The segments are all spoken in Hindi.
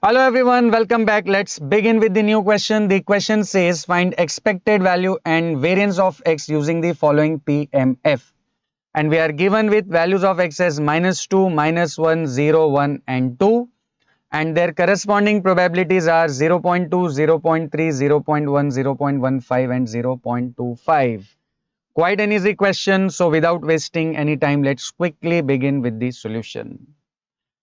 Hello everyone, welcome back. Let's begin with the new question. The question says find expected value and variance of x using the following PMF. And we are given with values of x as -2, -1, 0, 1 and 2. And their corresponding probabilities are 0.2, 0.3, 0.1, 0.15 and 0.25. Quite an easy question. So without wasting any time, let's quickly begin with the solution.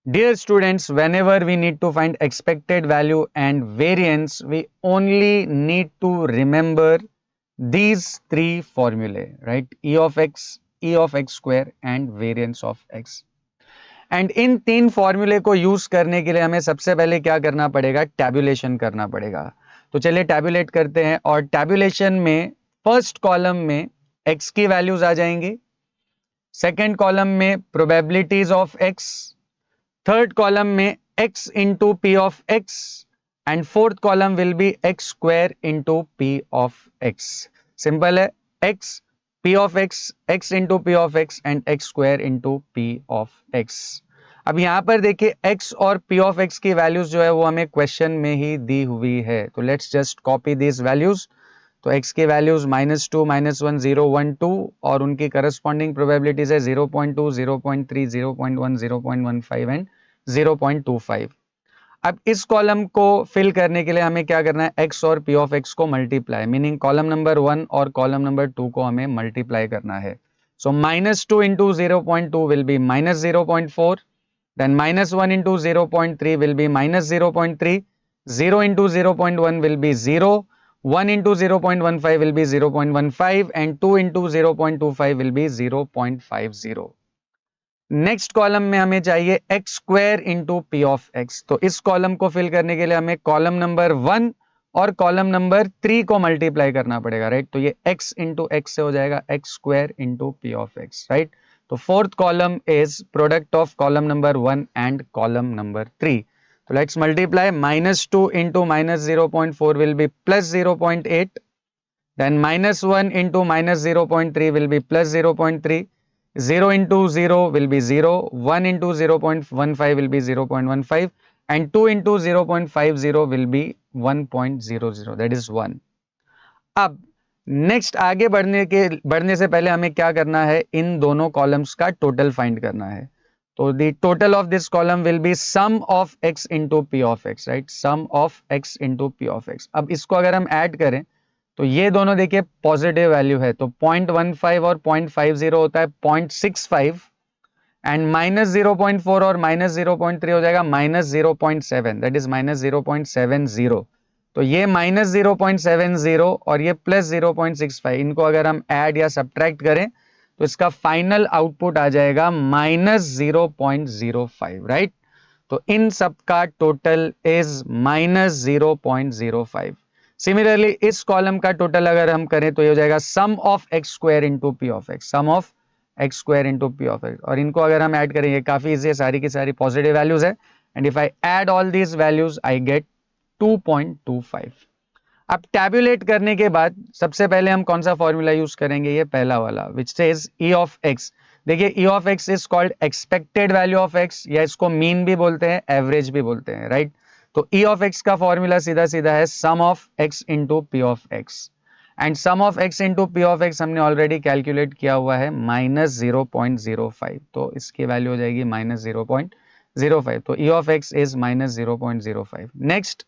Dear students, whenever we need to find expected value and variance, we only need to remember these three formulae, right? E of x square and variance of x. And in तीन फॉर्मूले को यूज करने के लिए हमें सबसे पहले क्या करना पड़ेगा? टैबुलेशन करना पड़ेगा. तो चलिए टैबुलेट करते हैं और टैबुलेशन में फर्स्ट कॉलम में x की वैल्यूज आ जाएंगी, सेकेंड कॉलम में probabilities of x, third column में x into P of x and fourth column will B x square into P of x. Simple है, x p of x into P of x and x square into P of x. अब यहां पर देखिए x और p ऑफ x की वैल्यूज जो है वो हमें क्वेश्चन में ही दी हुई है. तो let's just copy this values. तो x की वैल्यूज -2, -1, 0, 1, 2 और उनकी करस्पॉन्डिंग प्रोबेबिलिटीज है 0.2, 0.3, 0.1, 0.15 एंड 0.25. अब इस कॉलम को फिल करने के लिए हमें क्या करना है? x और p ऑफ x को मल्टीप्लाई, मीनिंग कॉलम नंबर 1 और कॉलम नंबर 2 को हमें मल्टीप्लाई करना है. So -2 into 0.2 will be -0.4, then -1 into 0.3 will be -0.3, 0 into 0.1 will be 0, 1 into 0.15 will be 0.15 and 2 into 0.25 will be 0.50. Next column में हमें चाहिए x square into P of x. तो इस कॉलम को फिल करने के लिए हमें कॉलम नंबर 1 और कॉलम नंबर 3 को मल्टीप्लाई करना पड़ेगा, राइट? तो ये x इंटू x से हो जाएगा x square into P of x, right? तो fourth column is product of column number 1 and column number 3. So let's multiply. -2 into -0.4 will be +0.8. Then -1 into -0.3 will be +0.3. 0 into 0 will be 0. 1 into 0.15 will be 0.15. And 2 into 0.50 will be 1.00. That is 1. अब नेक्स्ट आगे बढ़ने से पहले हमें क्या करना है? इन दोनों कॉलम्स का टोटल फाइंड करना है. तो the total of this column will be sum of x into P of x, right? Sum of x into P of x. अब इसको अगर हम ऐड करें तो ये दोनों देखिए पॉजिटिव वैल्यू है, तो 0.15 और 0.50 होता है 0.65 एंड -0.4 और -0.3 हो जाएगा -0.7, दैट इज -0.70. तो ये -0.70 और ये +0.65, इनको अगर हम ऐड या सब्ट्रैक्ट करें तो इसका फाइनल आउटपुट आ जाएगा -0.05, राइट? तो इन सब का टोटल इज -0.05. सिमिलरली इस कॉलम का टोटल अगर हम करें तो ये हो जाएगा sum of x square into P of x, sum of x square into P of x. और इनको अगर हम ऐड करेंगे, काफी इजी है, सारी की सारी पॉजिटिव वैल्यूज है. And if I add all these values I get 2.25. अब टैबुलेट करने के बाद सबसे पहले हम कौन सा फॉर्मूला यूज करेंगे? ये पहला वाला, which says e of x. देखिए e of x is called expected value of x, या इसको मीन भी बोलते हैं, एवरेज भी बोलते हैं, राइट? तो e ऑफ x का फॉर्मूला सीधा सीधा है sum of x into P of x. And sum of x into P of x हमने ऑलरेडी कैलकुलेट किया हुआ है -0.05. तो इसकी वैल्यू हो जाएगी -0.05. तो e of x is -0.05. Next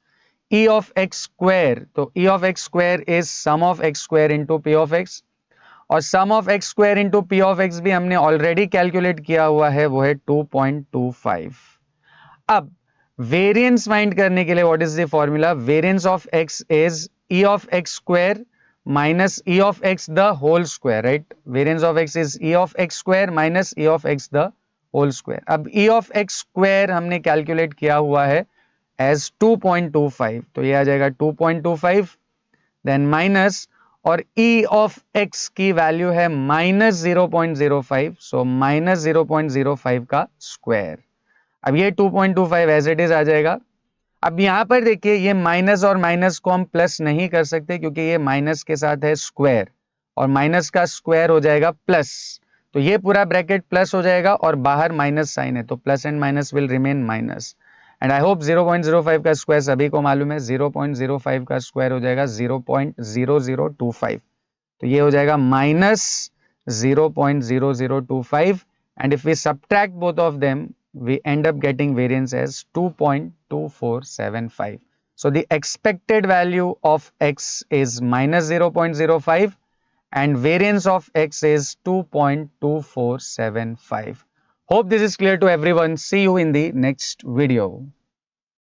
e of x square. तो e of x square is sum of x square into p of x, और sum of x square into p of x भी हमने ऑलरेडी कैलकुलेट किया हुआ है, वो है 2.25. अब वेरिएंस फाइंड करने के लिए what is the formula? Variance of x is e of x square minus e of x the whole square, right? Variance of x is e of x square minus e of x the whole square. अब e of x square हमने कैलकुलेट किया हुआ है as 2.25, तो ये आ जाएगा 2.25, देन माइनस, और e ऑफ x की वैल्यू है -0.05, सो -0.05 का स्क्वायर. अब ये 2.25 एज इट इज आ जाएगा. अब यहां पर देखिए ये माइनस और माइनस को हम प्लस नहीं कर सकते क्योंकि ये माइनस के साथ है स्क्वायर, और माइनस का स्क्वायर हो जाएगा प्लस. तो ये पूरा ब्रैकेट प्लस हो जाएगा और बाहर माइनस साइन है, तो plus and minus will remain minus. And I hope 0.05 का स्क्वायर सभी को मालूम है, 0.05 का स्क्वायर हो जाएगा 0.0025, तो ये हो जाएगा minus 0.0025 and if we subtract both of them we end up getting variance as 2.2475. So the expected value of x is minus 0.05 and variance of x is 2.2475. Hope this is clear to everyone. See you in the next video.